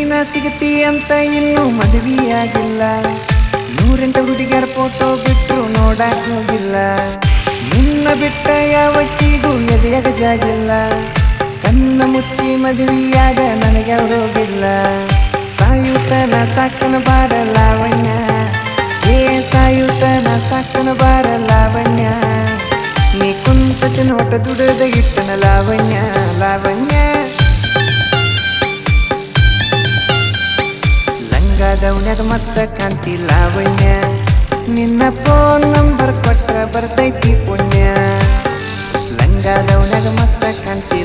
ನೀನ ಸಿಗತಿ ಅಂತ ಇನ್ನೂ ಮದುವೆಯಾಗಿಲ್ಲ. 108 ಹುಡುಗಿಯರ ಫೋಟೋ ಬಿಟ್ರು ನೋಡಕ್ ಹೋಗಿಲ್ಲ. ನಿನ್ನ ಬಿಟ್ಟ ಯಾವಕ್ಕಿಗೂ ಎದೆಯಾಗ ಜಾಗಿಲ್ಲ. ಕಣ್ಣ ಮುಚ್ಚಿ ಮದುವೆಯಾಗ ನನಗ್ಯಾವ್ರೋಗಿಲ್ಲ. ಸಾಯುತನ ಸಾಕ್ತನ ಬಾರ ಲಾವಣ್ಯ, ಏ ಸಾಯುತನ ಸಾಕ್ತನ ಬಾರ ಲಾವಣ್ಯ. ನೀ ಕುಂತ ನೋಟ ದುಡದ ಇಟ್ಟನ ಲಾವಣ್ಯ ಲಾವಣ್ಯ. ಲಂಗಾದವನ್ಯಾಗ ಮಸ್ತ ಕಾಂತಿ ಲಾವಣ್ಯ. ನಿನ್ನ ಫೋನ್ ನಂಬರ್ ಕೊಟ್ರ ಬರ್ತೈತಿ ಪುಣ್ಯ. ಲಂಗಾದವನ್ಯಾಗ ಮಸ್ತ ಕಾಂತಿ